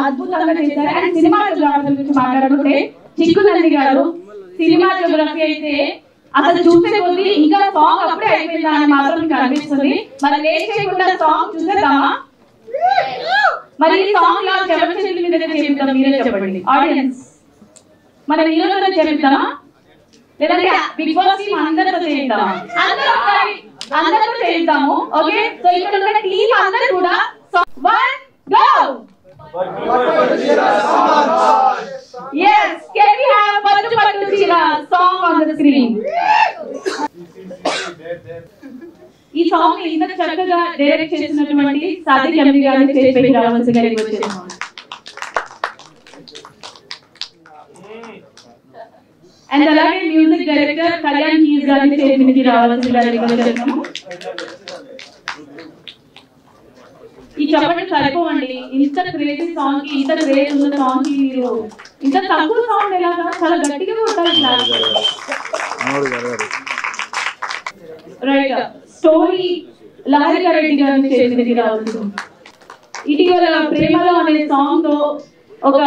అద్భుతంగా చేశారు. And cinematographer గురించి మాట్లాడుకుంటే చిక్కునంది గారు సినిమాటోగ్రఫీ అయితే అసలు చూసే కొద్ది ఇంకా సాంగ్ అప్పుడే అయిపోయిందా అని మాత్రం మీకు అనిపిస్తుంది. మరి లేట్ చేయకుండా సాంగ్ చూసేద్దామా? మరి ఈ సాంగ్ లా చెమట చెల్లి మీద చేద్దాం, మీరే చెప్పండి ఆడియన్స్. మన హీరోతో చేద్దామా లేదంటే బిగ్ బాస్ టీమ్ అందరితో చేద్దామా? అందరితో చేద్దాము. ఓకే, సో ఇక్కడ ఉన్న టీమ్ అందరూ కూడా 1 go. Yes, can we have Pattu Pattu Chira song on the screen? ఈ సాంగ్ ఇంత చక్కగా డైరెక్ట్ చేసినటువంటి సాదిక్ ఎండి గారిని స్టేజ్ పైకి రావాల్సిందిగా రిక్వెస్ట్ చేస్తున్నాను. అండ్ అలాగే మ్యూజిక్ డైరెక్టర్ కళ్యాణ్ కీస్ గారిని స్టేజ్ మీదకి రావాల్సిందిగా రిక్వెస్ట్ చేస్తున్నాము. ఈ చెప్పండి సరిపోవండి, ఇంత క్రేజీ సాంగ్ కి, ఇంత క్రేజ్ ఉన్న సాంగ్ కి మీరు ఇంత తక్కువ సౌండ్ ఎలాగా? చాలా గట్టిగా కొట్టాలి. రైట్, స్టోరీ లహరి రెడ్డి గారిని స్టేజ్ మీదకి రావాల్సింది. ఇటీవల ప్రేమలో అనే సాంగ్ తో ఒక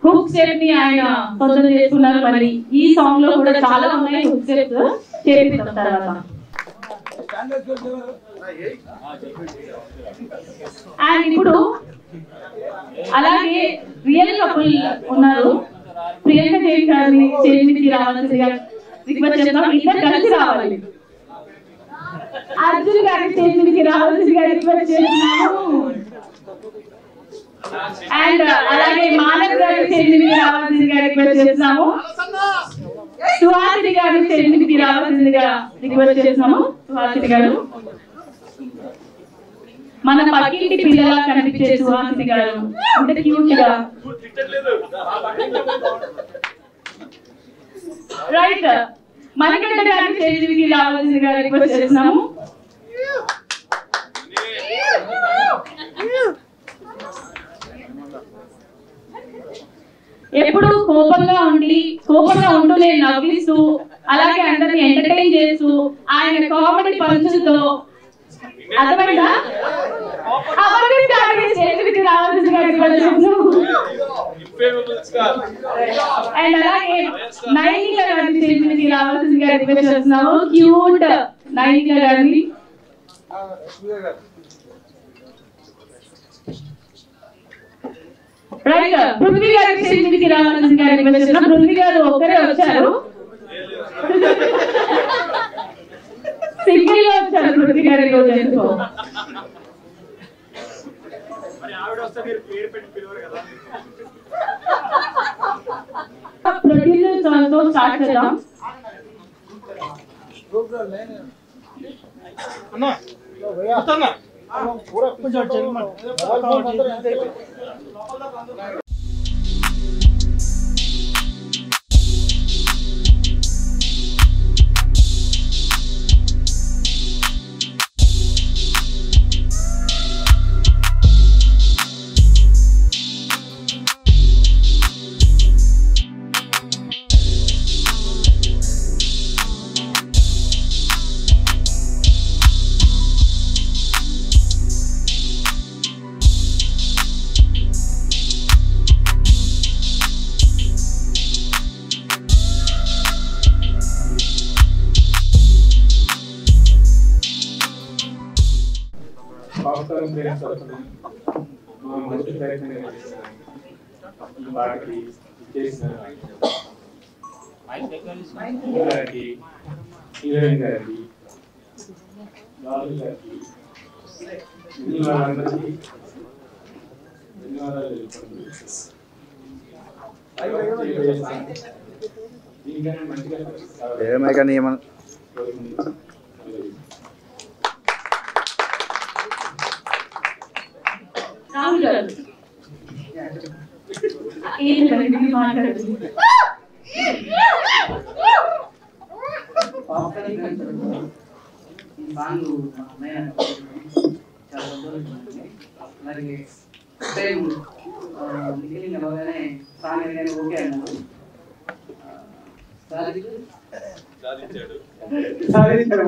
హుక్ స్టెప్ ని ఆయన సొంతం చేసుకున్నారు. మరి ఈ సాంగ్ లో కూడా చాలా ఉన్నాయి హుక్ స్టెప్స్, చేపిస్తాం తర్వాత. అండ్ ఇప్పుడు అలాగే రియల్ కపుల్ ఉన్నారు, ప్రియాంక దేవి గారిని స్టేజ్ మీదకి రావాల్సిందిగా రిక్వెస్ట్ చేస్తాం. ఇద్దరు కలిసి రావాలి. అర్జున్ గారిని స్టేజ్ మీదకి రావాల్సిందిగా రిక్వెస్ట్ చేస్తున్నాము. అండ్ అలాగే మానవ్ గారిని స్టేజ్ మీదకి రావాల్సిందిగా రిక్వెస్ట్ చేస్తున్నాము. సుహాసిని గారిని స్టేజ్ మీదకి రావాల్సిందిగా రిక్వెస్ట్ చేస్తున్నాము. సుహాసిని గారు మన పక్కింటి పిల్లలా కనిపించే సుహాసిని గారు, అంత క్యూట్ గా. రైట్, మణికంఠ గారిని స్టేజ్ మీదకి రావాల్సిందిగా రిక్వెస్ట్ చేస్తున్నాము. ఎప్పుడు కోపంగా ఉంటూనే నవ్విస్తూ, అలాగే అందరిని ఎంటర్టైన్ చేస్తూ, ఆయన కామెడీ పంచులతో అర్థమైందా? అండ్ అలాగే నైనిక గారిని స్టేజ్ మీదకి రావాల్సిందిగా రిక్వెస్ట్ చేస్తున్నాము. క్యూట్ నైనిక గారిని. రైట్, పృథ్వీ గారి స్టేజ్ మీదకి రావాల్సిందిగా రిక్వెస్ట్ చేస్తున్నాం. పృథ్వీ గారు ఒక్కరే వచ్చారు, సింగిల్ గా వచ్చారు పృథ్వీ గారి రోజు. ఎందుకో ప్రొడ్యూసర్ తో స్టార్ట్ చేద్దాం. ఏమైనా నియమం రాహుల్ గారు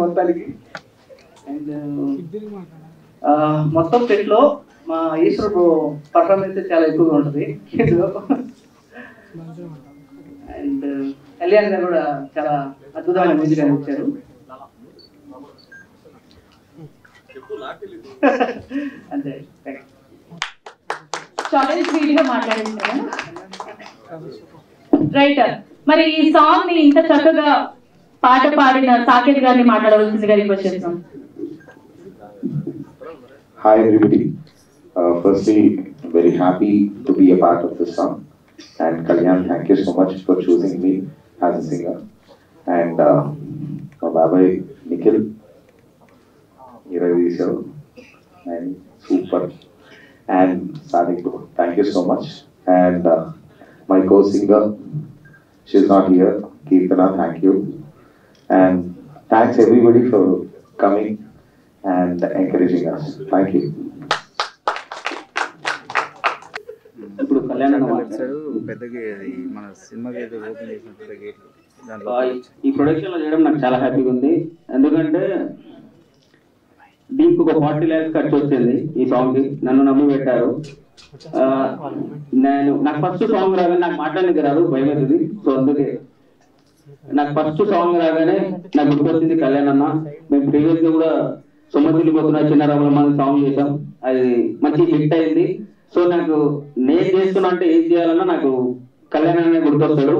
మొత్తానికి మొత్తం సెట్ లో మా ఈశ్వర్ పర్ఫార్మెన్స్ చాలా ఎక్కువగా ఉంటుంది అండ్ కళ్యాణ్ గారు కూడా చాలా అద్భుతమైన మ్యూజిక్ అందించారు. అంతే చాలా స్వీట్ గా మాట్లాడించారు. రైట్, మరి ఈ సాంగ్ ని ఇంత చక్కగా పాట పాడిన సాకేత్ గారిని మాట్లాడవలసిందిగా రిక్వెస్ట్ చేస్తాం. Hi everybody. Firstly, very happy to be a part of this song. And Kalyan, thank you so much for choosing me as a singer. And my babai Nikhil, Iravisho, and super. And Sadiq, thank you so much. And my co-singer, she's not here, Kirtana, thank you. And thanks everybody for coming and encouraging us. Thank you. ఇప్పుడు కళ్యాణ్ పెద్దగా మన cinema gate open చేసినట్టు గేట్లు ఈ production లో చేయడం నాకు చాలా హ్యాపీగా ఉంది. ఎందుకంటే దీనికి ఒక 40 lakhs ఖర్చు వచ్చింది ఈ సాంగ్ కి. నన్ను నమ్మి పెట్టారు. నాకు ఫస్ట్ సాంగ్ రాగానే నాకు మాట్లాడడానికి రాదు, భయం అవుతుంది. సో అందుకే నాకు ఫస్ట్ సాంగ్ రాగానే నాకు గుర్తొచ్చింది కళ్యాణ్ అన్న. మేము ప్రీవియస్ గా కూడా సొమ్మతిల్లి పోతున్న చిన్న రాములమ్మ సాంగ్ చేసాం, అది మంచి హిట్ అయింది. సో నాకు నేను చేస్తున్నా అంటే ఏం చేయాలన్నా నాకు కళ్యాణ్ అన్న గుర్తొస్తాడు.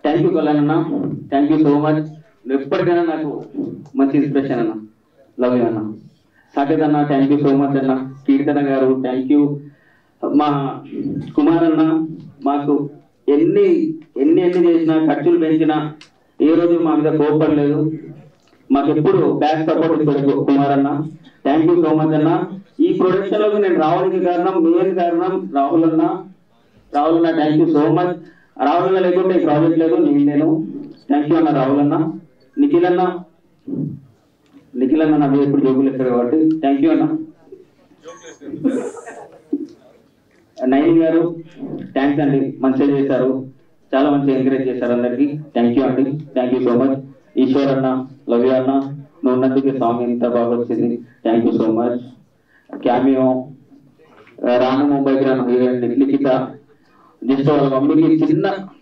థ్యాంక్ యూ కళ్యాణ్ అన్న, థ్యాంక్ యూ సో మచ్. ఎప్పటికైనా నాకు మంచి ఇన్స్పిరేషన్ అన్న. లవ్ యూ అన్న. సాకేత్ అన్న థ్యాంక్ యూ సో మచ్ అన్న. కీర్తన గారు థ్యాంక్ యూ. మా కుమార్ అన్న మాకు ఎన్ని చేసినా ఖర్చులు పెంచినా ఏ రోజు మా మీద కోపడలేదు. మాకు ఎప్పుడు బ్యాక్ సపోర్ట్ ఇస్తాడు కుమార్ అన్న. థ్యాంక్ యూ సో మచ్ అన్న. ఈ ప్రొడక్షన్ లోకి నేను రావడానికి మెయిన్ కారణం రాహుల్ అన్న. Thank you so much. Rahul అన్న లేకుంటే ఈ ప్రాజెక్ట్ లేదు, నేను. థ్యాంక్ యూ అన్న రాహుల్ అన్న. నిఖిల్ అన్న నా మీద ఎప్పుడు జోకులు ఇస్తారు కాబట్టి థ్యాంక్ యూ అన్న. నైన్ గారు థ్యాంక్స్ అండి, మంచిగా చేశారు, చాలా మంచిగా ఎంకరేజ్ చేశారు అందరికి. థ్యాంక్ యూ అండి, thank you so much. Eshwar అన్న, లవ్ యూ అన్న, నువ్వు ఉన్నందుకు సాంగ్ ఎంత బాగా వచ్చింది, thank you so much. Cameo రాను ముంబై గ్రామ హీరోయిన్ లిఖిత, జస్ట్ వాళ్ళ మమ్మీకి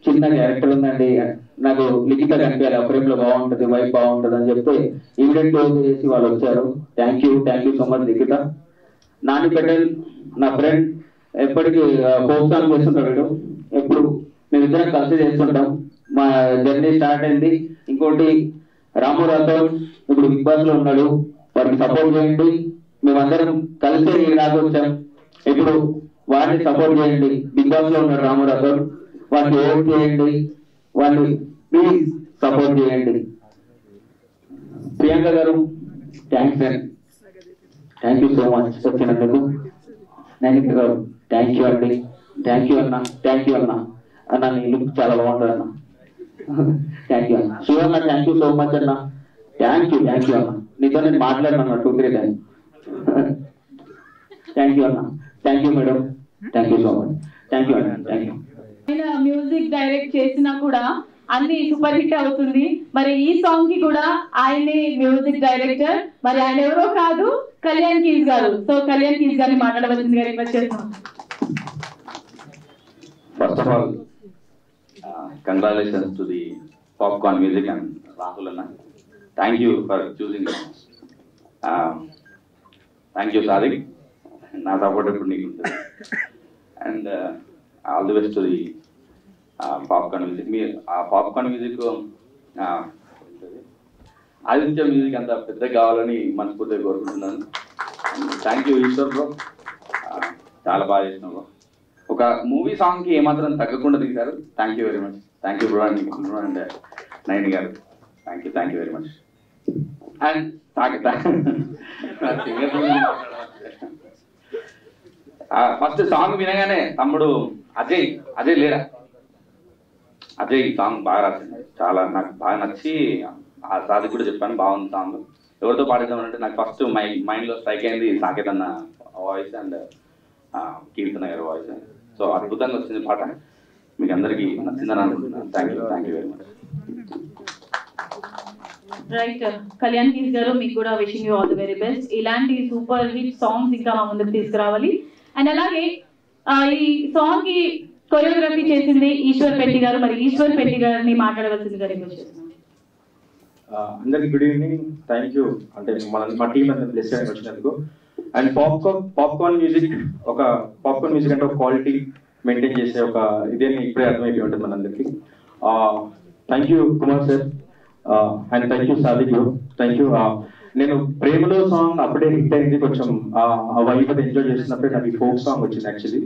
చిన్న క్యారెక్టర్ ఉందండి, నాకు లిఖిత కనిపించాలి, అప్పుడేపులో బాగుంటుంది, వైఫ్ బాగుంటుంది అని చెప్తే ఈవెంట్ క్లోజ్ చేసి వాళ్ళు వచ్చారు. థ్యాంక్ యూ సో మచ్ లిఖిత. నాని పటేల్ నా ఫ్రెండ్, ఎప్పటికీ ఫోక్ సాంగ్ చేస్తుంటాడు, ఎప్పుడు మేమిద్దరం కలిసి చేస్తుంటాం. మా జర్నీ స్టార్ట్ అయింది. ఇంకోటి రాము రాథోడ్ ఇప్పుడు బిగ్ బాస్ లో ఉన్నాడు, వారికి సపోర్ట్ చేయండి. మేమందరం కలిసి ఇలాగ వచ్చాం, ఇప్పుడు వారిని సపోర్ట్ చేయండి. బిగ్ బాస్ లో ఉన్నాడు రాము రాథోడ్, వారిని ఓట్ చేయండి, వారిని ప్లీజ్ సపోర్ట్ చేయండి. ప్రియాంక గారు థ్యాంక్స్ అండి, థ్యాంక్ యూ సో మచ్ వచ్చినందుకు. నైనిక గారు థ్యాంక్ యూ అండి, థ్యాంక్ యూ అన్న. అన్న నీ లుక్ చాలా బాగుంటుంది అన్న, థ్యాంక్ యూ అన్న. శివ అన్న థ్యాంక్ యూ సో మచ్ అన్న, థ్యాంక్ యూ అన్న. నీతో నేను మాట్లాడినా 2-3 times. థ్యాంక్ యూ అన్న, thank you madam, thank you so much, thank you అన్న, థ్యాంక్ యూ. ఆయన మ్యూజిక్ డైరెక్ట్ చేసినా కూడా అన్ని సూపర్ హిట్ అవుతుంది. మరి ఈ సాంగ్ కి కూడా ఆయనే మ్యూజిక్ డైరెక్టర్. మరి ఆయన ఎవరో కాదు, కళ్యాణ్ కీస్ గారు. సో కళ్యాణ్ కీస్ గారిని మాట్లాడవలసిందిగా రిక్వెస్ట్ చేస్తున్నాం. First of all, congratulations to the Popcorn Music and Rahul Anna. Thank you for choosing me. Thank you, Sadiq. Na support eppudu neeku untundi. And all the best to the Popcorn Music. Me Popcorn Music Aditya music అంత పెద్ద కావాలని మనస్ఫూర్తిగా కోరుకుంటున్నాను. Thank you Eshwar bro, చాలా బాగా చేసినావు bro. ఒక movie song కి ఏమాత్రం తగ్గకుండా తీశారు. Thank you very much. Thank you bro and నైన్ గారు, thank you very much. And first song వినగానే తమ్ముడు అజయ్ లేరా, అజయ్ సాంగ్ బాగా రాసింది, చాలా నాకు బాగా నచ్చి ఆ సాది కూడా చెప్పాను, బాగుంది సాంగ్. ఎవరితో పాడేద్దామంటే నాకు ఫస్ట్ మైండ్ లో స్ట్రైక్ అయింది సాకేత్ అన్న వాయిస్ అండ్ కీర్తన గారి వాయిస్. సో అద్భుతంగా వచ్చింది పాట, మీకు అందరికీ నచ్చిందని అనుకుంటున్నాను. Thank you very much. Right Kalyan keys గారు, మీకు కూడా wishing you all the very best. ఇలాంటి సూపర్ హిట్ సాంగ్స్ ఇంకా మా ముందుకు తీసుకురావాలి. అండ్ అలాగే ఈ సాంగ్ కి కొరియోగ్రఫీ చేసింది ఈశ్వర్ పెట్టి గారు. మరి ఈశ్వర్ పెట్టి గారిని మాట్లాడవలసిందిగా రిక్వెస్ట్ చేస్తున్నాను. అందరికి గుడ్ ఈవినింగ్. థ్యాంక్ యూ అంటే మా టీం అంతా బ్లెస్ చేయడానికి వచ్చినందుకు. అండ్ పాప్కార్న్ మ్యూజిక్ అంటే ఒక క్వాలిటీ మెయింటైన్ చేసే ఒక ఇదే ఇప్పుడే అర్థమైపోయి ఉంటుంది మనందరికి. Thank you Kumar sir and thank you Sadiq bro. Thank you. నేను ప్రేమలో సాంగ్ అప్పుడే హిట్ అయింది, కొంచెం ఆ వైఫ్ అది ఎంజాయ్ చేస్తున్నప్పుడే నాకు ఈ ఫోక్ సాంగ్ వచ్చింది యాక్చువల్లీ.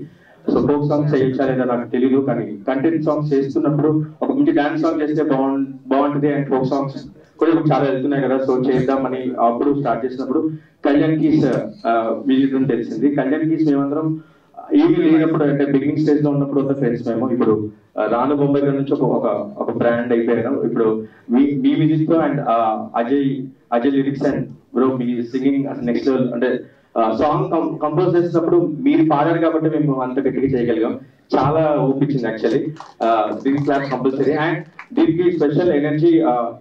సో ఫోక్ సాంగ్ చేయొచ్చా లేదా నాకు తెలియదు, కానీ కంటెంట్ సాంగ్స్ చేస్తున్నప్పుడు ఒక మంచి డాన్స్ సాంగ్ చేస్తే బాగుంటుంది. అండ్ ఫోక్ సాంగ్స్ కూడా చాలా వెళ్తున్నాయి కదా, సో చేద్దామని అప్పుడు స్టార్ట్ చేసినప్పుడు కళ్యాణ్ కీస్ మ్యూజిక్ అని తెలిసింది. కళ్యాణ్ కీస్ మేమందరం ఏమీ లేనప్పుడు అంటే బిగినింగ్ స్టేజ్ లో ఉన్నప్పుడు ఉన్న ఫ్రెండ్స్ మేము. ఇప్పుడు రాను బొంబాయి గారి నుంచి ఒక బ్రాండ్ అయిపోయాను ఇప్పుడు మీ మ్యూజిక్ తో. And Ajay lyrics and bro me singing అసలు నెక్స్ట్ లెవెల్. అంటే సాంగ్ కంపోజ్ చేసినప్పుడు మీరు పాడారు కాబట్టి మేము అంత గట్టిగా చేయగలిగాం. చాలా ఊపించింది యాక్చువల్లీ. దీని క్లాస్ కంపల్సరీ. అండ్ దీనికి స్పెషల్ ఎనర్జీ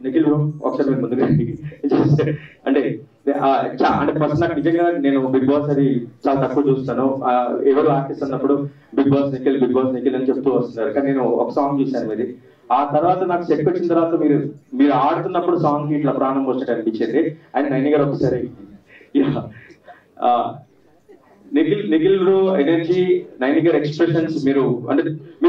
నిఖిల్ బ్రో ఒకసారి మీరు ముందుగా అంటే ఫస్ట్ నాకు నిజంగా నేను బిగ్ బాస్ అది చాలా తక్కువ చూస్తాను. ఎవరు ఆర్టిస్ట్ అన్నప్పుడు బిగ్ బాస్ నిఖిల్ అని చెప్తూ వస్తున్నారు, కానీ నేను ఒక సాంగ్ చూశాను మీది. ఆ తర్వాత నాకు సెట్ వచ్చిన తర్వాత మీరు ఆడుతున్నప్పుడు సాంగ్ కి ఇట్లా ప్రాణం వచ్చినట్టు అనిపించింది. అండ్ నైని గారు ఒకసారి నిఖిల్ బ్రో ఎనర్జీ, నైని గారు ఎక్స్ప్రెషన్స్ మీరు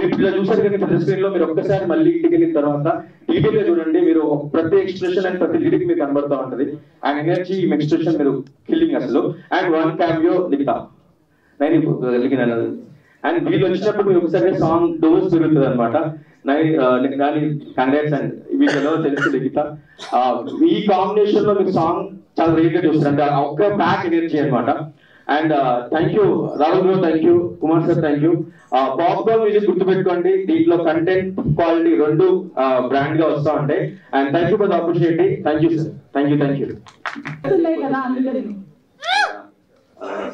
ఇట్లా చూసారు కానీ ప్రతి స్క్రీన్ లో మీరు ఒక్కసారి మళ్ళీ ఇంటికి వెళ్ళిన తర్వాత డీటెయిల్ గా చూడండి. మీరు ప్రతి ఎక్స్ప్రెషన్ అండ్ ప్రతి లిరిక్ మీకు కనబడుతూ ఉంటది. అండ్ ఎనర్జీ ఎక్స్ప్రెషన్ మీరు కిల్లింగ్ అసలు. And one cameo Likhita Naini and వీళ్ళు వచ్చినప్పుడు మీరు ఒకసారి సాంగ్ డోస్ తిరుగుతుంది అనమాట. కంగ్రాట్స్ అండ్ వీళ్ళలో తెలిసి లిఖిత ఈ కాంబినేషన్ లో మీకు సాంగ్ చాలా రేట్ గా చూస్తారు, అంటే ఒక్క ప్యాక్ ఎనర్జీ అనమాట. And thank you Rahul bro, thank you Kumar sir, thank you. Popcorn music గుర్తుపెట్టుకోండి, దీంట్లో కంటెంట్ క్వాలిటీ రెండు బ్రాండ్ గా వస్తా ఉంటాయి. And thank you for the opportunity. Thank you sir, thank you.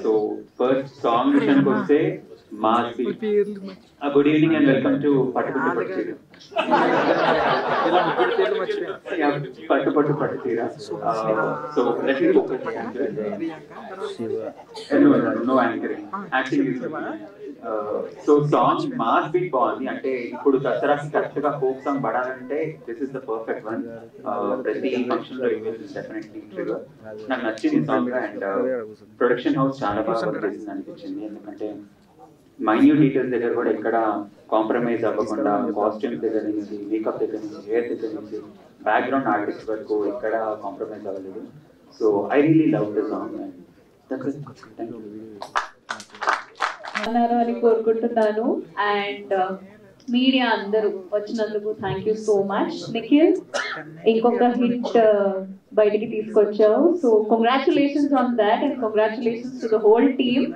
So first song విషయానికి వస్తే మాసి good evening and welcome to పట్టు తీరా. So no anchoring acting. So song mass beat బాగుంది. అంటే ఇప్పుడు దసరాకి కరెక్ట్ గా ఫోక్ సాంగ్ పడాలంటే this is the perfect one. ప్రతి ఫంక్షన్ లో డెఫినెట్లీ నాకు నచ్చింది సాంగ్. అండ్ ప్రొడక్షన్ హౌస్ చాలా బాగా చేసింది అనిపించింది, ఎందుకంటే మైన్యూట్ డీటెయిల్స్ దగ్గర కూడా ఎక్కడ కాంప్రమైజ్ అవ్వకుండా కాస్ట్యూమ్స్ దగ్గర నుంచి, మేకప్ దగ్గర నుంచి, హెయిర్ దగ్గర నుంచి, బ్యాక్గ్రౌండ్ ఆర్టిస్ట్ వరకు ఎక్కడ కాంప్రమైజ్ అవ్వలేదు. So I really love the song. అన్నారు అని కోరుకుంటున్నాను. అండ్ మీడియా అందరూ వచ్చినందుకు thank you so much. Nikhil ఇంకొక హిట్ బయటికి తీసుకొచ్చావు, so congratulations on that and congratulations to the whole team.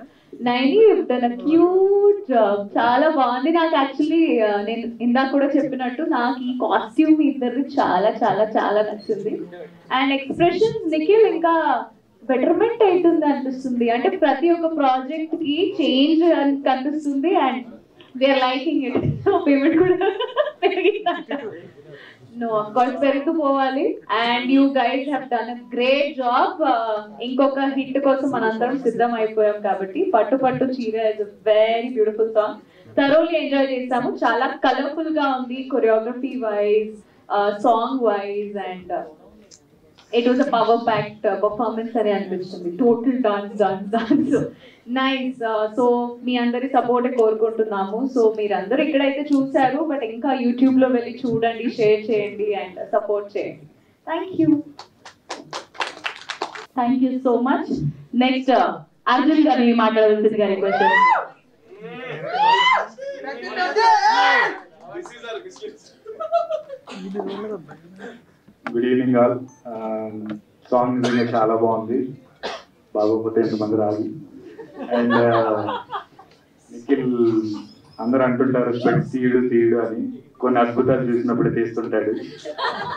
Naini తన క్యూట్ జాబ్ చాలా బాగుంది. నాకు యాక్చువల్లీ నేను ఇందాక కూడా చెప్పినట్టు నాకు ఈ కాస్ట్యూమ్ ఇద్దరు చాలా చాలా చాలా నచ్చింది. అండ్ ఎక్స్ప్రెషన్ నిఖిల్ ఇంకా బెటర్మెంట్ అవుతుంది అనిపిస్తుంది, అంటే ప్రతి ఒక్క ప్రాజెక్ట్ కి చేంజ్ అని కనిపిస్తుంది. And we are liking it. So payment కూడా పెరిగిందంట. No, of course, పెరుగుతూ పోవాలి. And you guys have done a great job. ఇంకొక హిట్ కోసం మనందరం సిద్ధం అయిపోయాం కాబట్టి పట్టు పట్టు చీర is a very beautiful song. Thoroughly enjoy చేసాము. చాలా కలర్ఫుల్ గా ఉంది choreography wise, song wise, and it was a power packed performance అని అనిపిస్తుంది. Total dance nice. సో మీ అందరి సపోర్ట్ కోరుకుంటున్నాము. సో మీరందరూ ఇక్కడైతే చూసారు, బట్ ఇంకా యూట్యూబ్ లో వెళ్ళి చూడండి, షేర్ చేయండి అండ్ సపోర్ట్ చేయండి. Thank you so much. Next Arjun గారిని మాట్లాడవలసిందిగా రిక్వెస్ట్ చేస్తున్నాను. Good evening all. సాంగ్ నిజంగా చాలా బాగుంది, బాగోకపోతే ఎంతమంది రాదు. అండ్ నిఖిల్ అందరూ అంటుంటారు స్పెక్ట్స్ తీయడు అని, కొన్ని అద్భుతాలు చూసినప్పుడు తీస్తుంటాడు.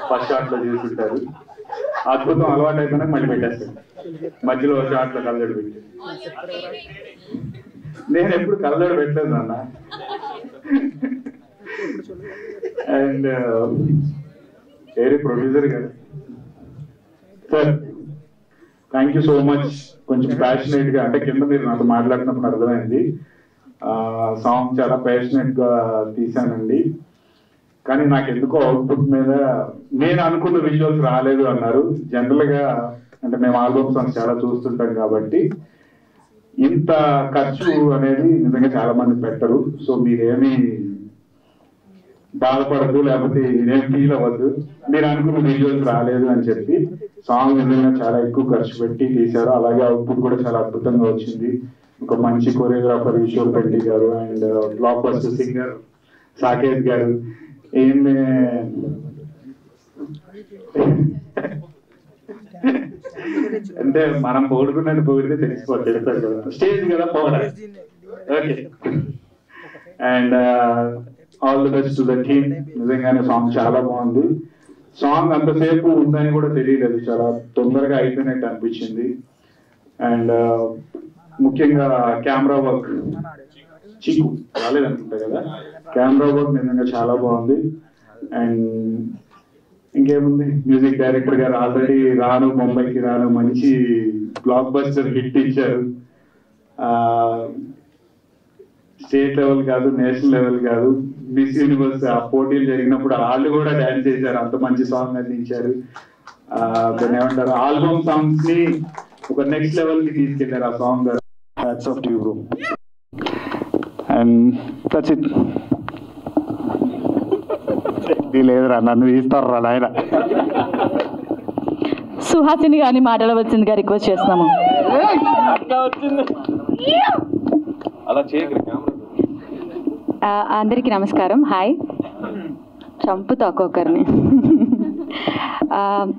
ఫస్ట్ షాట్ లో చూస్తుంటారు, అద్భుతం అలవాటు అయిపోయినా మళ్ళీ పెట్టేస్తాడు. మధ్యలో షాట్ లో కళ్ళజోడు పెట్టి, నేను ఎప్పుడు కళ్ళజోడు పెట్టలేదు నాన్న. అండ్ వేరే ప్రొడ్యూసర్ గారు sir thank you so much. కొంచెం ప్యాషనేట్ గా అంటే కింద మీరు నాతో మాట్లాడినప్పుడు అర్థమైంది. సాంగ్ చాలా ప్యాషనేట్ గా తీశానండి. కానీ నాకు ఎందుకో అవుట్పుట్ మీద నేను అనుకున్న విజువల్స్ రాలేదు అన్నారు. జనరల్ గా అంటే మేము ఆల్బమ్ సాంగ్స్ చాలా చూస్తుంటాం కాబట్టి ఇంత ఖర్చు అనేది నిజంగా చాలా మంది పెట్టరు. సో మీరేమి బాధపడద్దు, లేకపోతే మీరేం ఫీల్ అవ్వద్దు. మీరు అనుకున్న విజువల్స్ రాలేదు అని చెప్పి సాంగ్ నిజంగా చాలా ఎక్కువ ఖర్చు పెట్టి తీశారు. అలాగే అవుట్పుట్ కూడా చాలా అద్భుతంగా వచ్చింది. ఒక మంచి కొరియోగ్రాఫర్ ఈశ్వర్ పెట్టి గారు and blockbuster singer Saketh గారు. ఏమి అంటే మనం పొగుడుకున్నట్టు పొగిడితే తెలిసిపోతుంది కదా, స్టేజ్ కదా పోవడం. Okay and all the best to the team. నిజంగానే సాంగ్ చాలా బాగుంది. సాంగ్ అంతసేపు ఉందని కూడా తెలియలేదు, చాలా తొందరగా అయిపోయినట్టు అనిపించింది. అండ్ ముఖ్యంగా కెమెరా వర్క్ చీకు రాలేదనుకుంటా కదా, కెమెరా వర్క్ నిజంగా చాలా బాగుంది. అండ్ ఇంకేముంది, మ్యూజిక్ డైరెక్టర్ గారు ఆల్రెడీ రాను ముంబైకి రాను మంచి బ్లాక్ బస్టర్ హిట్ ఇచ్చారు. స్టేట్ లెవెల్ కాదు, నేషనల్ లెవెల్ కాదు, మిస్ యూనివర్స్ ఆ పోటీలు జరిగినప్పుడు వాళ్ళు కూడా డాన్స్ చేశారు. అంత మంచి సాంగ్ అందించారు. దాన్ని ఏమంటారు, ఆల్బమ్ సాంగ్స్ ని ఒక నెక్స్ట్ లెవెల్ కి తీసుకెళ్లారు ఆ song. Hats off to you bro. And that's it. లేదురా నన్ను తీస్తారా నాయన. సుహాసిని గారిని మాట్లాడవలసిందిగా రిక్వెస్ట్ చేస్తున్నాము. అందరికీ నమస్కారం. హాయ్. చంపుతా ఒక్కొక్కరిని.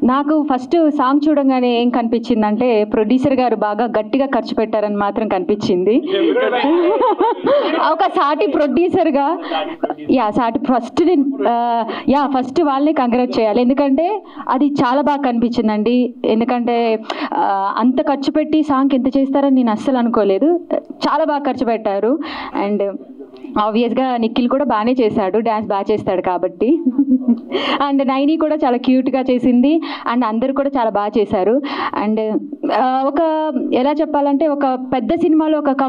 నాకు ఫస్ట్ సాంగ్ చూడంగానే ఏం కనిపించిందంటే ప్రొడ్యూసర్ గారు బాగా గట్టిగా ఖర్చు పెట్టారని మాత్రం కనిపించింది. ఒక సాటి ప్రొడ్యూసర్గా ఫస్ట్ వాళ్ళని కంగ్రాట్ చేయాలి. ఎందుకంటే అది చాలా బాగా కనిపించిందండి. ఎందుకంటే అంత ఖర్చు పెట్టి సాంగ్ ఎంత చేస్తారని నేను అస్సలు అనుకోలేదు. చాలా బాగా ఖర్చు పెట్టారు. అండ్ ఆబ్వియస్గా నిఖిల్ కూడా బాగానే చేశాడు, డ్యాన్స్ బాగా చేస్తాడు కాబట్టి. అండ్ నైని కూడా చాలా క్యూట్గా చేసింది. అండ్ అందరు కూడా చాలా బాగా చేశారు. అండ్ ఒక ఎలా చెప్పాలంటే ఒక పెద్ద సినిమాలో ఒక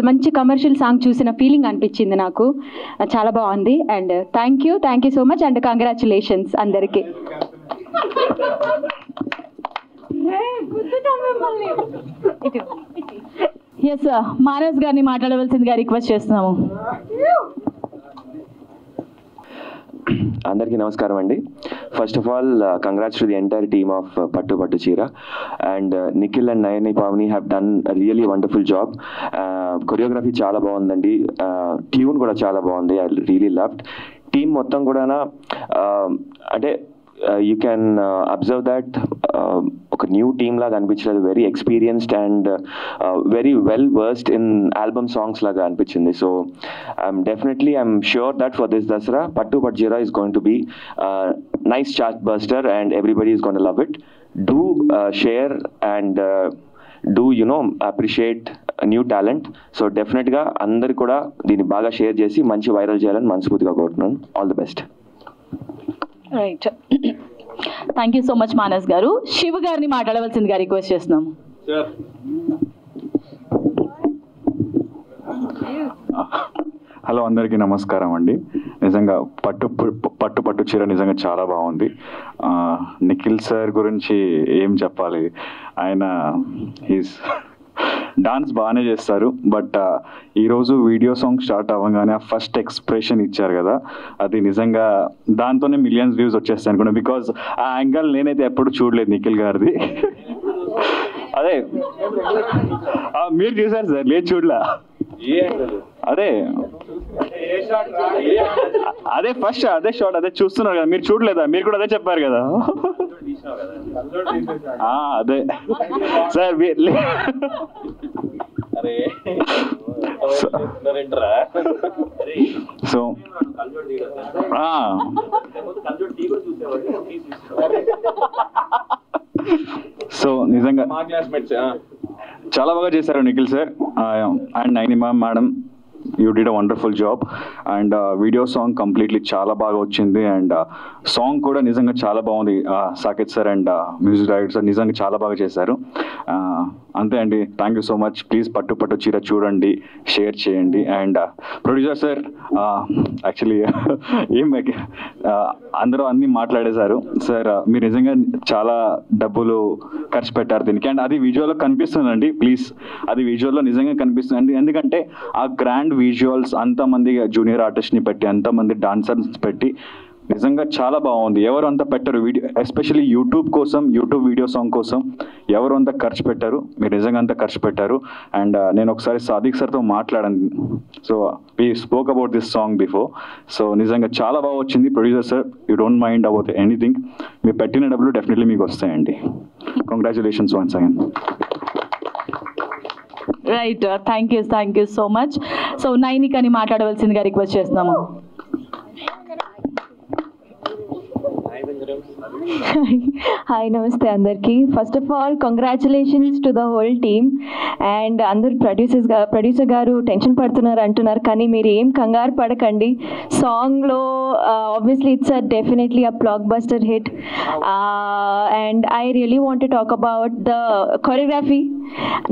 మంచి కమర్షియల్ సాంగ్ చూసిన ఫీలింగ్ అనిపించింది నాకు. చాలా బాగుంది. And thank you so much. And congratulations అందరికీ. ఎస్ మానస్ గారిని మాట్లాడవలసిందిగా రిక్వెస్ట్ చేస్తున్నాము. అందరికీ నమస్కారం అండి. First of all congrats to the entire team of పట్టు పట్టు చీర. And Nikhil and Nayani Pavani have done really wonderful job. Choreography చాలా బాగుందండి, ట్యూన్ కూడా చాలా బాగుంది. I really loved. టీమ్ మొత్తం కూడా అంటే యూ క్యాన్ అబ్జర్వ్ దట్ ఒక న్యూ టీమ్ లాగా అనిపించలేదు. Very experienced and very well versed in album songs లాగా అనిపించింది. So I'm sure that for this Dasara పట్టు పట్టు చీర is going to be nice chartbuster and everybody is going to love it. Do share and do appreciate new talent. So డెఫినెట్గా అందరు కూడా దీన్ని బాగా షేర్ చేసి మంచి వైరల్ చేయాలని మనస్ఫూర్తిగా కోరుతున్నాను. All the best. Right, thank you so much Manas గారు. శివ గారిని మాట్లాడవలసిందిగా రిక్వెస్ట్ చేస్తున్నాము. హలో, అందరికీ నమస్కారం అండి. నిజంగా పట్టు పట్టు చీర నిజంగా చాలా బాగుంది. నిఖిల్ సార్ గురించి ఏం చెప్పాలి, ఆయన డాన్స్ బాగానే చేస్తారు. బట్ ఈరోజు వీడియో సాంగ్ స్టార్ట్ అవ్వగానే ఆ ఫస్ట్ ఎక్స్ప్రెషన్ ఇచ్చారు కదా, అది నిజంగా దాంతోనే మిలియన్స్ వ్యూస్ వచ్చేస్తాయి అనుకున్నా. బికాజ్ ఆ యాంగిల్ నేనైతే ఎప్పుడు చూడలేదు నిఖిల్ గారిది. అదే మీరు చూసారు సార్? లేదు, చూడలే. అదే ఫస్ట్ అదే షాట్ అదే చూస్తున్నారు కదా, మీరు చూడలేదా? మీరు కూడా అదే చెప్పారు కదా. అదే సార్. సో సో నిజంగా చాలా బాగా చేశారు నిఖిల్ సార్ అండ్ నైనిమా madam. You did a wonderful job. And video song completely చాలా బాగా వచ్చింది. అండ్ సాంగ్ కూడా నిజంగా చాలా బాగుంది. Saketh sir and music director sir నిజంగా చాలా బాగా చేశారు. అంతే అండి. Thank you so much. Please పట్టు పట్టు చీర చూడండి, షేర్ చేయండి. అండ్ ప్రొడ్యూసర్ సార్ యాక్చువల్లీ అందరూ అన్నీ మాట్లాడేశారు. సార్ మీరు నిజంగా చాలా డబ్బులు ఖర్చు పెట్టారు దీనికి. అండ్ అది విజువల్లో కనిపిస్తుందండి. ప్లీజ్ అది విజువల్లో నిజంగా కనిపిస్తుంది. ఎందుకంటే ఆ గ్రాండ్ విజువల్స్ అంతమంది జూనియర్ ఆర్టిస్ట్ని పెట్టి, అంతమంది డాన్సర్స్ పెట్టి నిజంగా చాలా బాగుంది. ఎవరు అంత పెట్టరు వీడియో, ఎస్పెషల్లీ యూట్యూబ్ కోసం, యూట్యూబ్ వీడియో సాంగ్ కోసం ఎవరు అంత ఖర్చు పెట్టారు. మీరు నిజంగా అంత ఖర్చు పెట్టారు. అండ్ నేను ఒకసారి సాదిక్ సార్తో మాట్లాడాను. So we spoke about this song before. So నిజంగా చాలా బాగా వచ్చింది. Producer sir, you don't mind about anything. మీరు పెట్టిన డబ్బులు డెఫినెట్లీ మీకు వస్తాయండి. Congratulations once again. Right, thank you so much. So నైనికని మాట్లాడవలసిందిగా రిక్వెస్ట్ చేస్తున్నాము. హాయ్, నమస్తే అందరికీ. First of all congratulations to the whole team. And అందరు ప్రొడ్యూసర్ గారు టెన్షన్ పడుతున్నారు అంటున్నారు, కానీ మీరు ఏం కంగారు పడకండి. సాంగ్లో obviously it's definitely a block buster hit. And I really want to talk about the choreography.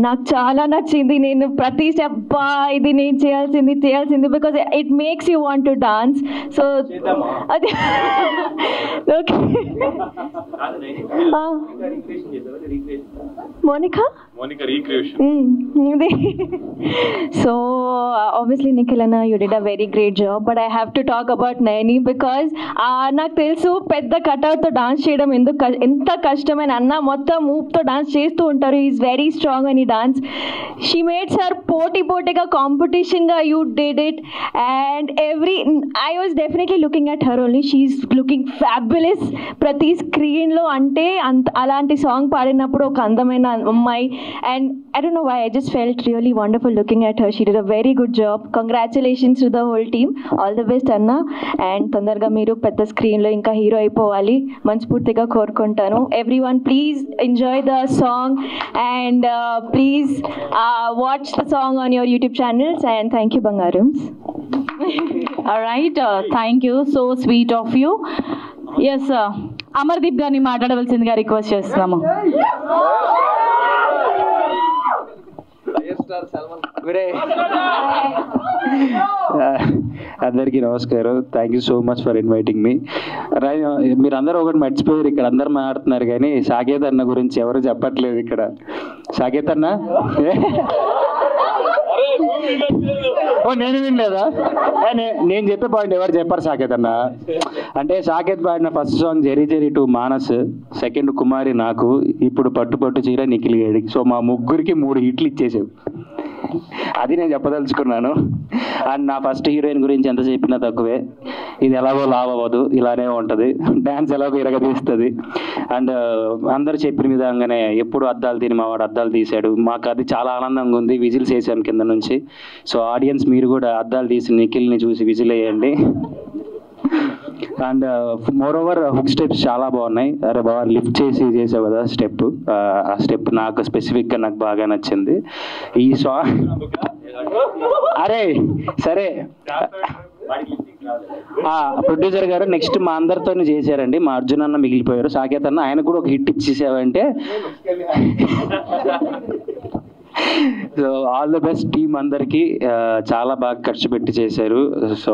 నాకు చాలా నచ్చింది. నేను ప్రతి స్టెప్ ఇది నేను చేయాల్సింది because it makes you want to dance. So అది okay. Monica recreation. So obviously Nikhil Anna, you did a very great job, but I have to talk about Naini because నాకు తెలుసు పెద్ద కట్అవుట్ తో dance చేయడం ఎంత కష్టమైన. అన్న మొత్తం మూవ్ తో డాన్స్ చేస్తూ ఉంటారు. ఈజ్ వెరీ స్ట్రాంగ్ అని డాన్స్. షీ మేడ్స్ హర్ పోటీగా కాంపిటీషన్ గా you did it. And I was definitely looking at her only. She's looking fabulous ప్రతి స్క్రీన్ లో. అంటే అలాంటి సాంగ్ పాడినప్పుడు ఒక అందమైన అమ్మాయి. And I don't know why, I just felt really wonderful looking at her. She did a very good job. Congratulations to the whole team. All the best Anna. And తొందరగా మీరు పెద్ద స్క్రీన్లో ఇంకా హీరో అయిపోవాలి మనస్ఫూర్తిగా కోరుకుంటాను. Everyone please enjoy the song and please watch the song on your YouTube channels. And thank you Bangarams. Alright, thank you. So sweet of you. Yes, Amardeep గారిని మాట్లాడవలసిందిగా రిక్వెస్ట్ చేస్తున్నాము. అందరికీ నమస్కారం. Thank you so much for inviting me. మీరందరూ ఒకటి మర్చిపోయారు, ఇక్కడ అందరు మాట్లాడుతున్నారు కానీ సాకేత్ అన్న గురించి ఎవరు చెప్పట్లేదు. ఇక్కడ సాకేత్ అన్న నేను వినలేదా? నేను చెప్పే పాయింట్ ఎవరు చెప్పారు సాకేత్ అన్న అంటే, సాకేత్ పాడిన ఫస్ట్ సాంగ్ జరీ జరీ టు మానస్, సెకండ్ కుమారి నాకు, ఇప్పుడు పట్టు పట్టు చీర నిఖిల్ గేడికి. సో మా ముగ్గురికి 3 హిట్లు ఇచ్చేసావు. అది నేను చెప్పదలుచుకున్నాను. అండ్ నా ఫస్ట్ హీరోయిన్ గురించి ఎంత చెప్పినా తక్కువే. ఇది ఎలాగో లావ్ అవ్వదు, ఇలానే ఉంటుంది. డ్యాన్స్ ఎలాగో ఇరగదీస్తుంది. అండ్ అందరు చెప్పిన విధంగానే ఎప్పుడు అద్దాలు తిని మా వాడు అద్దాలు తీశాడు. మాకు అది చాలా ఆనందంగా ఉంది. విజిల్స్ వేసాం కింద నుంచి. సో ఆడియన్స్ మీరు కూడా అద్దాలు తీసి నిఖిల్ని చూసి విజిల్ వేయండి. And more over hook steps చాలా బాగున్నాయి. అరే బాగా లిఫ్ట్ చేసి చేసావు కదా స్టెప్, ఆ స్టెప్ నాకు స్పెసిఫిక్గా నాకు బాగా నచ్చింది. ఈ సాంగ్ అరే సరే ప్రొడ్యూసర్ గారు నెక్స్ట్ మా అందరితో చేశారండి. మా అర్జున్ అన్న మిగిలిపోయారు. సాకేత్ అన్న ఆయన కూడా ఒక హిట్ ఇచ్చేసావంటే. So all the best team అందరికీ. చాలా బాగా ఖర్చు పెట్టి చేశారు. సో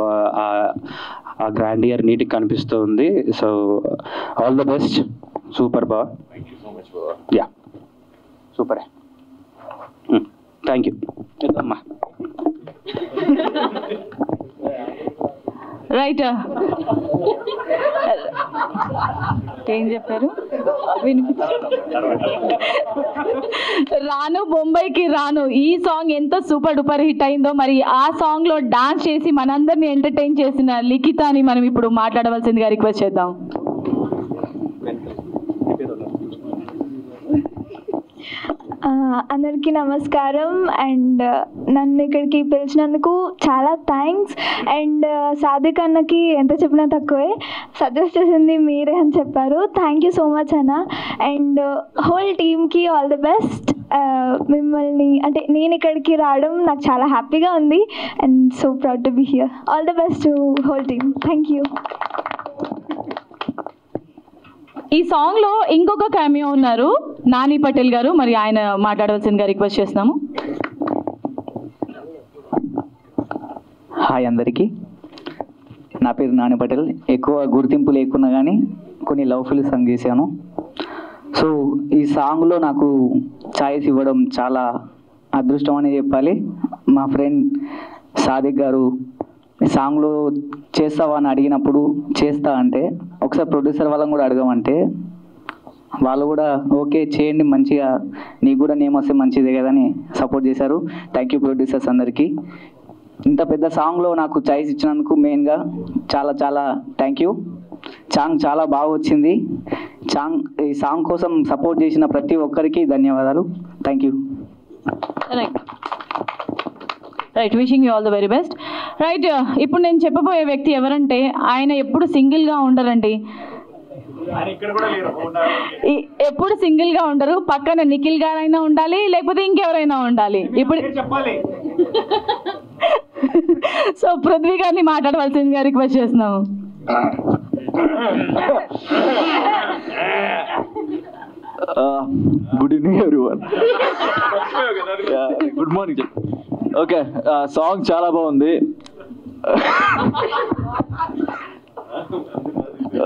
ఆ గ్రాండియర్ నీట్గా కనిపిస్తూ ఉంది. So all the best. Super బా. Yeah super. థ్యాంక్ యూ అమ్మా. రైట్, ఏం చెప్పారు రాను బొంబాయికి రాను. ఈ సాంగ్ ఎంత సూపర్ డూపర్ హిట్ అయిందో, మరి ఆ సాంగ్ లో డాన్స్ చేసి మనందరిని ఎంటర్టైన్ చేసిన లిఖితాని మనం ఇప్పుడు మాట్లాడవలసిందిగా రిక్వెస్ట్ చేద్దాం. అందరికీ నమస్కారం. అండ్ నన్ను ఇక్కడికి పిలిచినందుకు చాలా థ్యాంక్స్. అండ్ సాదిక్ అన్నకి ఎంత చెప్పినా తక్కువే, సజెస్ట్ చేసింది మీరే అని చెప్పారు. థ్యాంక్ యూ సో మచ్ అన్న. అండ్ హోల్ టీమ్కి ఆల్ ది బెస్ట్. మిమ్మల్ని అంటే నేను ఇక్కడికి రావడం నాకు చాలా హ్యాపీగా ఉంది and so proud to be here. All the best to whole team. Thank you. ఈ సాంగ్ లో ఇంకొక క్యామియో ఉన్నారు, నాని పటేల్ గారు. మరి ఆయన మాట్లాడవలసిందిగా రిక్వెస్ట్ చేస్తున్నాము. హాయ్ అందరికీ, నా పేరు నాని పటేల్. ఎక్కువ గుర్తింపు లేకున్నా కానీ కొన్ని లవ్ఫుల్ సాంగ్ చేశాను. సో ఈ సాంగ్లో నాకు ఛాయిస్ ఇవ్వడం చాలా అదృష్టం అనే చెప్పాలి. మా ఫ్రెండ్ సాదిక్ గారు సాంగ్లో చేస్తావా అని అడిగినప్పుడు చేస్తా అంటే, ఒకసారి ప్రొడ్యూసర్ వాళ్ళని కూడా అడగమంటే వాళ్ళు కూడా ఓకే చేయండి, మంచిగా నీకు కూడా నేమ్ వస్తే మంచిదే కదా అని సపోర్ట్ చేశారు. థ్యాంక్ యూ ప్రొడ్యూసర్స్ అందరికీ. ఇంత పెద్ద సాంగ్లో నాకు చాయిస్ ఇచ్చినందుకు మెయిన్గా చాలా చాలా థ్యాంక్ యూ. సాంగ్ చాలా బాగా వచ్చింది. ఈ సాంగ్ కోసం సపోర్ట్ చేసిన ప్రతి ఒక్కరికి ధన్యవాదాలు. Thank you. Right, wishing you all the very best. Right, ఇప్పుడు నేను చెప్పబోయే వ్యక్తి ఎవరంటే ఆయన ఎప్పుడు సింగిల్గా ఉండరండి, ఎప్పుడు సింగిల్ గా ఉండరు. పక్కన నిఖిల్ గారైనా ఉండాలి, లేకపోతే ఇంకెవరైనా ఉండాలి. ఇప్పుడు సో పృథ్వీ గారిని మాట్లాడవలసిందిగా రిక్వెస్ట్ చేస్తున్నాము. Good evening everyone. Good morning. Okay, song చాలా బాగుంది.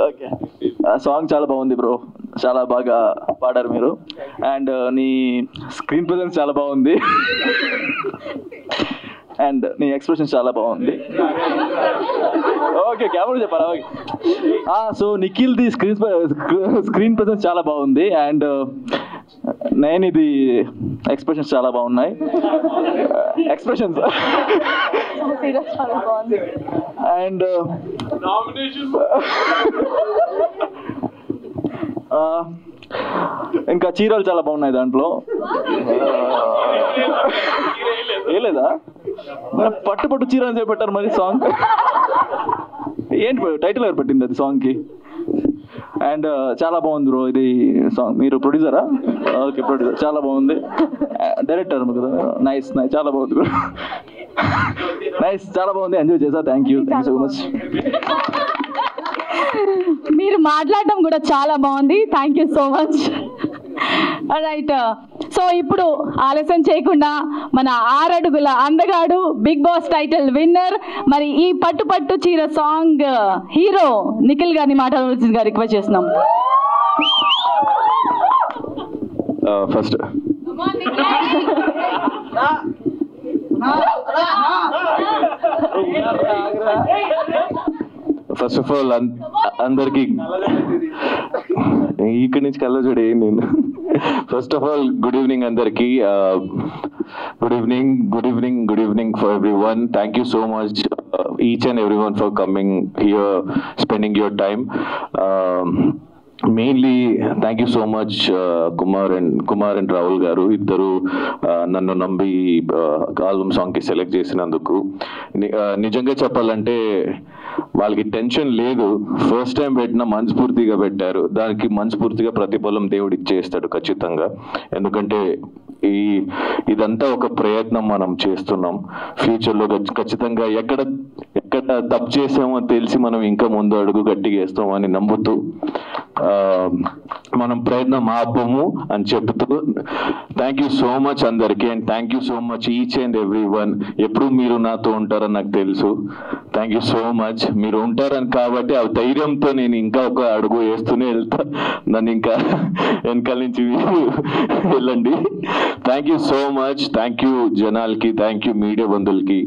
ఓకే, సాంగ్ చాలా బాగుంది బ్రో, చాలా బాగా పాడారు మీరు. అండ్ నీ స్క్రీన్ ప్రెజెన్స్ చాలా బాగుంది అండ్ నీ ఎక్స్ప్రెషన్ చాలా బాగుంది. ఓకే, కెమెరా చెప్పాలా? ఓకే. సో నిఖిల్ది స్క్రీన్ ప్రెజెన్స్ చాలా బాగుంది అండ్ నేను ఇది ఎక్స్ప్రెషన్స్ చాలా బాగున్నాయి. ఎక్స్ప్రెషన్స్ అండ్ ఇంకా చీరలు చాలా బాగున్నాయి దాంట్లో. ఏలేదా పట్టు పట్టు చీర అని చెప్పారు మరి సాంగ్. ఏంటి టైటిల్ ఎవరు పెట్టింది అది సాంగ్కి? అండ్ చాలా బాగుంది బ్రో ఇది సాంగ్. మీరు ప్రొడ్యూసరా? Okay, producer. చాలా బాగుంది. డైరెక్టర్ కదా? నైస్ నైస్, చాలా బాగుంది బ్రో. నైస్, చాలా బాగుంది, ఎంజాయ్ చేసా. Thank you so much. మీరు మాట్లాడడం కూడా చాలా బాగుంది. Thank you so much. Right, so ఇప్పుడు ఆలస్యం చేయకుండా మన 6 అడుగుల అందగాడు, బిగ్ బాస్ టైటిల్ విన్నర్, మరి ఈ పట్టు పట్టు చీర సాంగ్ హీరో నిఖిల్ గారిని మాట్లాడవలసిందిగా రిక్వెస్ట్ చేస్తున్నాం. ఫస్ట్ ఫస్ట్ ఆఫ్ ఆల్ అందరికి ఇక్కడి నుంచి కళ్ళ చూడే నేను. First of all good evening అందరికి. Good evening, good evening, good evening for everyone. Thank you so much each and everyone for coming here, spending your time. Mainly thank you so much Kumar and Rahul garu iddaru nannu nambi album song ki select chesinanduku. Nijanga cheppalante వాళ్ళకి tension లేదు. First time పెట్టిన మనస్ఫూర్తిగా పెట్టారు. దానికి మనస్ఫూర్తిగా ప్రతిఫలం దేవుడు ఇచ్చేస్తాడు ఖచ్చితంగా. ఎందుకంటే ఇదంతా ఒక ప్రయత్నం మనం చేస్తున్నాం. ఫ్యూచర్లో ఖచ్చితంగా ఎక్కడ తప్పు చేసామో తెలిసి మనం ఇంకా ముందు అడుగు గట్టిగా వేస్తామని నమ్ముతూ మనం ప్రయత్నం ఆపము అని చెప్తూ థ్యాంక్ యూ సో మచ్ అందరికీ. And thank you so much each and every one. ఎప్పుడు మీరు నాతో ఉంటారని నాకు తెలుసు. Thank you so much. మీరు ఉంటారని కాబట్టి ఆ ధైర్యంతో నేను ఇంకా ఒక అడుగు వేస్తూనే వెళ్తా. నన్ను ఇంకా వెనకాల నుంచి వెళ్ళండి. Thank you so much. Thank you జనాలకి, థ్యాంక్ యూ మీడియా బంధువులకి.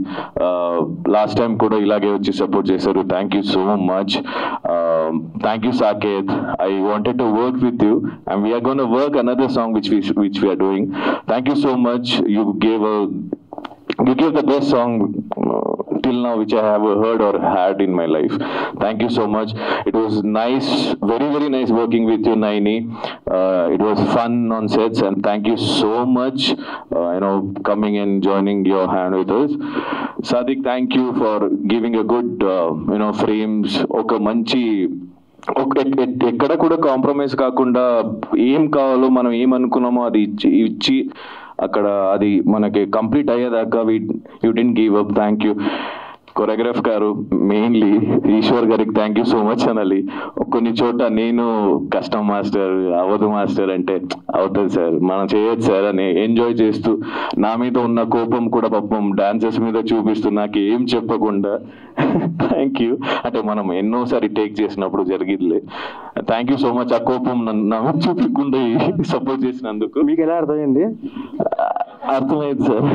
లాస్ట్ టైం కూడా ఇలాగే వచ్చి సపోర్ట్ చేశారు. Thank you so much. Thank you Saket. I wanted to work with you and we are going to work another song which we are doing. Thank you so much. You gave the best song till now which I have heard or had in my life. Thank you so much. It was nice, very very nice working with you Naini. It was fun on sets and thank you so much coming and joining your hand with us. Sadik, thank you for giving a good frames. Oka manchi ఎక్కడ కూడా compromise కాకుండా ఏం కావాలో మనం ఏమనుకున్నామో అది ఇచ్చి అక్కడ అది మనకి కంప్లీట్ అయ్యేదాకా you didn't give up. Thank you choreograph గారు, మెయిన్లీ ఈశ్వర్ గారికి థ్యాంక్ యూ సో మచ్ అనాలి. కొన్ని చోట నేను కష్టం మాస్టర్ అవ్వదు మాస్టర్ అంటే అవుతుంది సార్, మనం చేయొచ్చు సార్ అని ఎంజాయ్ చేస్తూ నా మీద ఉన్న కోపం కూడా పాపం డాన్సర్స్ మీద చూపిస్తూ నాకు ఏం చెప్పకుండా థ్యాంక్ యూ అంటే మనం ఎన్నోసారి టేక్ చేసినప్పుడు జరిగిందిలే. థ్యాంక్ యూ సో మచ్ ఆ కోపం నా మీద చూపించకుండా సపోర్ట్ చేసినందుకు. మీకు ఎలా అర్థమైంది? అర్థమైంది సార్,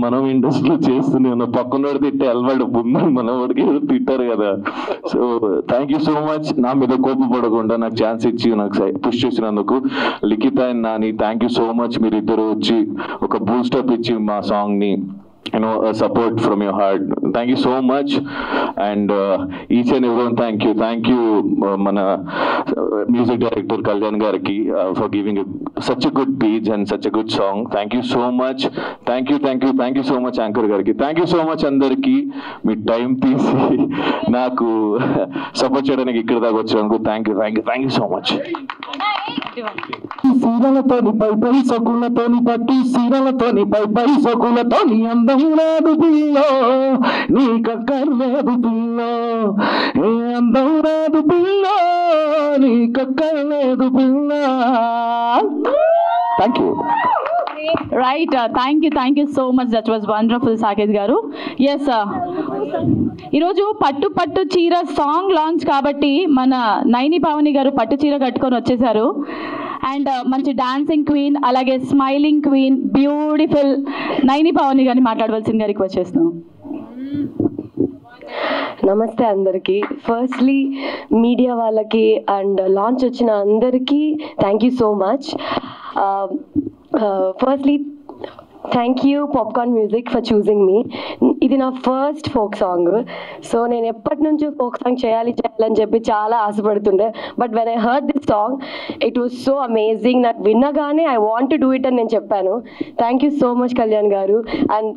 మనం ఇండస్ట్రీలో చేస్తూనే ఉన్న పక్కన తిట్టే అలవాటు మన వాడికి తిట్టారు కదా. So thank you so much నా మీద కోపపడకుండా నాకు ఛాన్స్ ఇచ్చి నాకు పుష్ చేసినందుకు. Likhitha and Nani thank you so much, మీరు ఇద్దరు వచ్చి ఒక బూస్టప్ ఇచ్చి మా సాంగ్ ని support from your heart. Thank you so much and each and everyone thank you mana music director Kalyan gariki for giving such a good beat and such a good song. Thank you so much. Thank you so much anchor gariki. Thank you so much andarki me time తీసి నాకు support చేయడానికి ఇక్కడ దాకా వచ్చినందుకు thank you so much. సీరలతోని పై సొకులతోని పట్టు సీరలతోని పై సొకులతోని అందం లేదు పిల్లో నీకక్కర్లేదు పిల్లో, ఏ అందం లేదు పిల్లో నీకక్కర్లేదు పిల్లో. Thank you. Right, thank you so much, that was wonderful Saketh గారు. ఎస్, ఈరోజు పట్టు పట్టు చీర సాంగ్ లాంచ్ కాబట్టి మన నైని పావని గారు పట్టు చీర కట్టుకొని వచ్చేసారు. అండ్ మంచి డాన్సింగ్ క్వీన్, అలాగే smiling queen, beautiful Naini Pavani గారిని మాట్లాడవలసిందిగా రిక్వెస్ట్ చేస్తున్నాం. నమస్తే అందరికీ. ఫస్ట్లీ మీడియా వాళ్ళకి అండ్ లాంచ్ వచ్చిన అందరికీ thank you so much. Firstly thank you popcorn music for choosing మీ. ఇది నా ఫస్ట్ ఫోక్ సాంగ్. సో నేను ఎప్పటి నుంచో ఫోక్ సాంగ్ చేయాలని చెప్పి చాలా ఆశపడుతుండే. But when I heard this song it was so amazing. నాకు విన్నగానే I want to do it అని నేను చెప్పాను. Thank you so much Kalyan గారు అండ్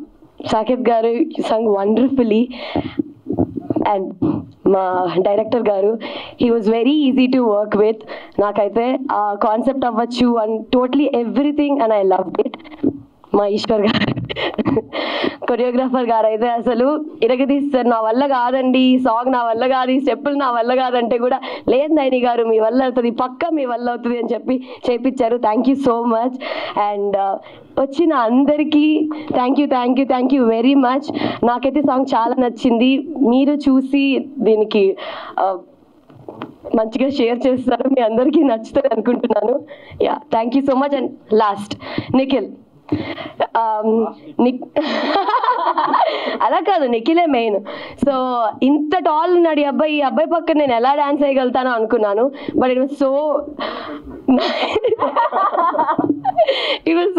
సాకేత్ గారు, యూ సంగ్ వండర్ఫుల్లీ. అండ్ మా డైరెక్టర్ గారు, he was very easy to work with. నాకైతే ఆ కాన్సెప్ట్ అవ్వచ్చు and totally everything and I love it. మా ఈశ్వర్ గారు కొరియోగ్రాఫర్ గారు అయితే అసలు ఇరగదీస్తారు. నా వల్ల కాదండి ఈ సాంగ్, నా వల్ల కాదు, ఈ స్టెప్పులు నా వల్ల కాదంటే కూడా లేదు నైని గారు మీ వల్ల అవుతుంది, పక్కా మీ వల్ల అవుతుంది అని చెప్పి చేయించారు. Thank you so much. And వచ్చిన అందరికీ థ్యాంక్ యూ వెరీ మచ్. నాకైతే సాంగ్ చాలా నచ్చింది. మీరు చూసి దీనికి మంచిగా షేర్ చేస్తారు, మీ అందరికీ నచ్చుతుంది అనుకుంటున్నాను. Yeah, thank you so much. And last Nikhil, అలా కాదు నిఖిలే మెయిన్. సో ఇంత టాల్ ఉన్నాడు ఈ అబ్బాయి పక్కన నేను ఎలా డాన్స్ చేయగలుగుతానో అనుకున్నాను. But it was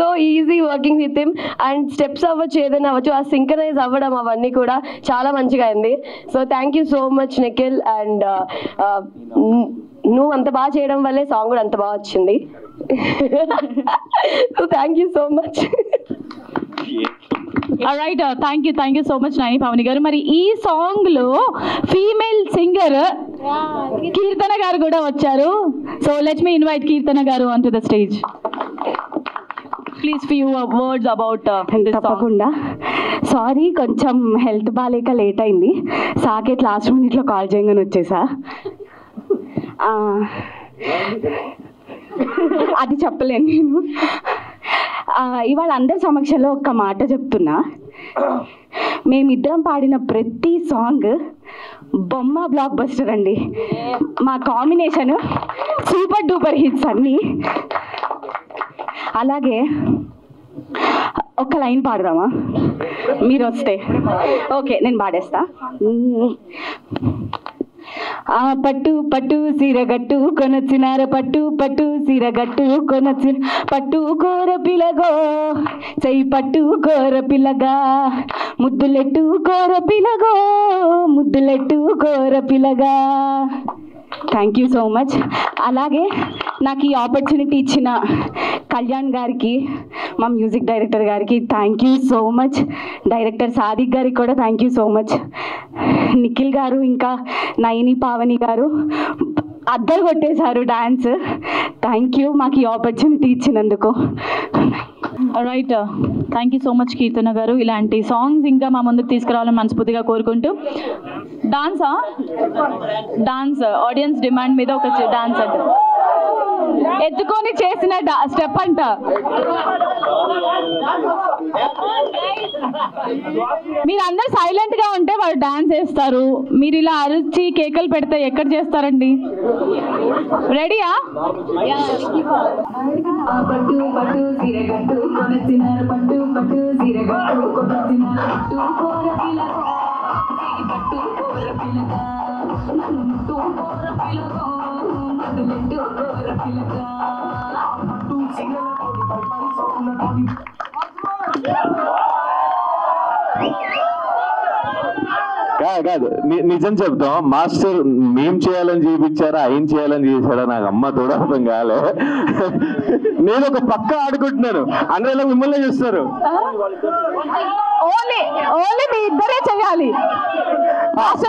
so easy working with him. And steps అవ్వచ్చు, ఏదైనా అవ్వచ్చు, ఆ సింక్రనైజ్ అవ్వడం అవన్నీ కూడా చాలా మంచిగా అయింది. So thank you so much Nikhil. And నువ్వు అంత బాగా చేయడం వల్లే సాంగ్ కూడా అంత బాగా వచ్చింది. So thank you so much. Right, thank you so much Naini Pavani గారు. మరి ఈ సాంగ్ లో ఫీమేల్ సింగర్ కీర్తన గారు కూడా వచ్చారు. సో లెట్ మీ ఇన్వైట్ కీర్తన గారు on to the stage. Please few words about తప్పకుండా. సారీ, కొంచెం హెల్త్ బాగాలేక లేట్ అయింది. సాకేత్ లాస్ట్ మినిట్లో కాల్ చేయగానే వచ్చేసా. అది చెప్పలేను నేను. ఇవాళ అందరి సమక్షంలో ఒక్క మాట చెప్తున్నా. మేమిద్దరం పాడిన ప్రతి సాంగ్ బొమ్మ బ్లాక్ బస్టర్ అండి. మా కాంబినేషన్ సూపర్ డూపర్ హిట్స్ అన్నీ. అలాగే ఒక్క లైన్ పాడదామా మీరు వస్తే? ఓకే, నేను పాడేస్తా. ఆ పట్టు పట్టు సీరగట్టు కొనొచ్చినార పట్టు పట్టు సీరగట్టు కొనొచ్చి పట్టు కోర పిలగో చెయ్యి పట్టు కోర పిల్లగా ముద్దులెట్టు కోర పిలగో ముద్దులెట్టు కోర పిల్లగా. Thank you so much. అలాగే నాకు ఈ ఆపర్చునిటీ ఇచ్చిన కళ్యాణ్ గారికి, మా మ్యూజిక్ డైరెక్టర్ గారికి thank you so much. Director Sadiq గారికి కూడా thank you so much. Nikhil గారు, ఇంకా నైని పావని గారు, అద్దరు కొట్టేశారు డాన్స్. థ్యాంక్ యూ మాకు ఈ ఆపర్చునిటీ ఇచ్చినందుకు. Right, thank you so much Keerthana గారు. ఇలాంటి సాంగ్స్ ఇంకా మా ముందుకు తీసుకురావాలని మనస్ఫూర్తిగా కోరుకుంటూ, డాన్స్ ఆడియన్స్ డిమాండ్ మీద ఒక డాన్స్ అంట, ఎత్తుకొని చేసిన స్టెప్ అంట. మీరు అందరు సైలెంట్ గా ఉంటే వాళ్ళు డాన్స్ వేస్తారు, మీరు ఇలా అరిచి కేకలు పెడితే ఎక్కడ చేస్తారండి? రెడీయా? పట్టు పట్టు సిరగట్టు కొనసినారు పట్టు పట్టు సిరగట్టు కొనసినారు పట్టు కోర పిలగో పట్టు కోర పిలగా నన్ను కోర పిలగో మధులెట్టు కోర పిలగా పట్టు సింగల కోడి పై సోకుల కోడి. కాదు నిజం చెప్తాం, మాస్టర్ మేం చేయాలని చూపించారా ఆయన చేయాలని చేశాడా నాకు అమ్మ తోడ అర్థం కాలే. నేను ఒక పక్క ఆడుకుంటున్నాను, అందరూ ఇలా మిమ్మల్ని చూస్తారు. ఓన్లీ మీ ఇద్దరే చేయాలి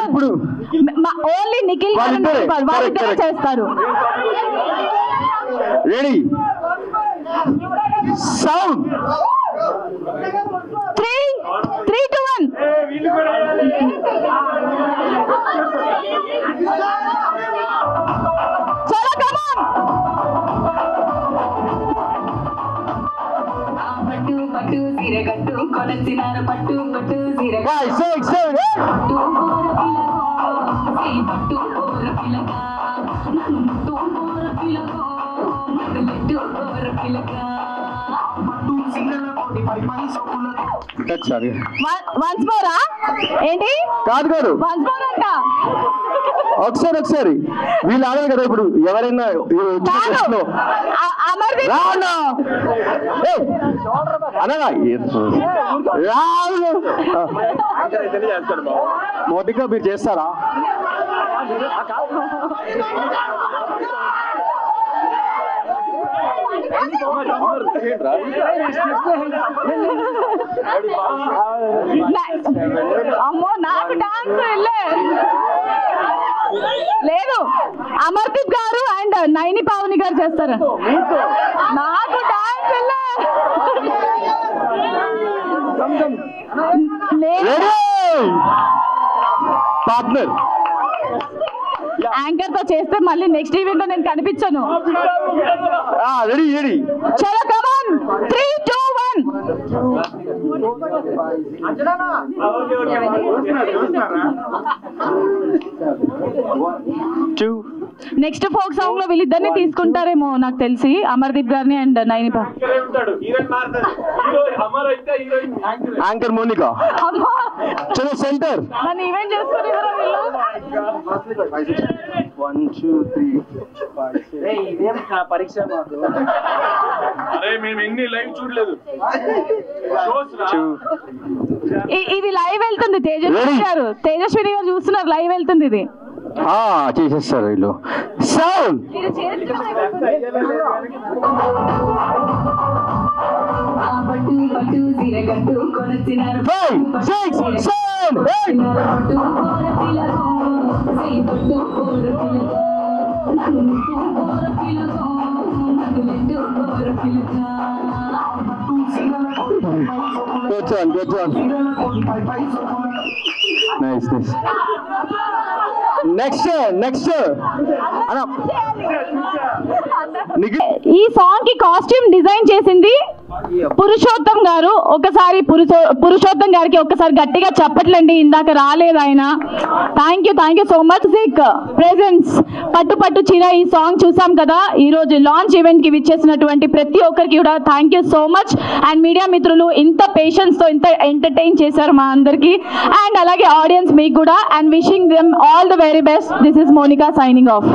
ఇప్పుడు. ఓన్లీ నిఖిల్ వాళ్ళిద్దరే చేస్తారు. Ready, sound 3, 2, 1. చలో కమ్ ఆన్. పట్టు పట్టు సిరగట్టు కొనసినారు పట్టు పట్టు సిరగట్టు పట్టు కోర పిలగో పట్టు కోర పిలగా నన్ను కోర పిలగో మధులెట్టు కోర పిలగా పట్టు సింగల కోడి పై సోకుల. వన్స్ మోరా ఏంటి? కాదు ఒకసారి వీళ్ళు ఆడారు కదా. ఇప్పుడు ఎవరైనా మోటిగా మీరు చేస్తారా? అమ్మో నాకు డాన్స్ లేదు, అమర్దీప్ గారు అండ్ నైని పావని గారు చేస్తారు. నాకు డాన్స్ పార్ట్నర్ యాంకర్ తో చేస్తే మళ్ళీ నెక్స్ట్ ఈవెంట్ లో నేను కనిపించను. రెడీ చలో come on 3, 2, 1. Next folk song లో వీళ్ళిద్దరిని తీసుకుంటారేమో నాకు తెలిసి, అమర్దీప్ గారిని అండ్ నైని యాంకర్ మోనికా. చలో సెంటర్ నన్ను ఈవెంట్ చేసుకుని వీళ్ళు. 1, 2, 3, 4, 5, 6 పరీక్ష మాకు. మేము ఎన్ని లైవ్ చూడలేదు. ఇది లైవ్ వెళ్తుంది, తేజస్విని గారు చూస్తున్నారు, లైవ్ వెళ్తుంది ఇది. చేసేస్తారు వీళ్ళు. సౌండ్ పట్టు పట్టు సిరగట్టు కొనసినారు పట్టు కోర పిలగో పట్టు కోర పిలగా నన్ను కోర పిలగో మధులెట్టు కోర పిలగా పట్టు సింగల కోడి పై సోకుల. నైస్ నెక్స్ట్ ఈ సాంగ్ కి కాస్ట్యూమ్ డిజైన్ చేసింది పురుషోత్తం గారు. ఒకసారి పురుషోత్తం గారికి ఒకసారి గట్టిగా చెప్పట్లండి, ఇందాక రాలేదు ఆయన. Thank you so much. Presence పట్టు చీర ఈ సాంగ్ చూసాం కదా. ఈ రోజు లాంచ్ ఈవెంట్ కి విచ్చేసినటువంటి ప్రతి ఒక్కరికి కూడా thank you so much. And media మిత్రులు ఇంత పేషెన్స్ తో ఇంత ఎంటర్టైన్ చేశారు మా అందరికి, అండ్ అలాగే ఆడియన్స్ మీకు కూడా. And wishing them all the very best. This is Monika signing of.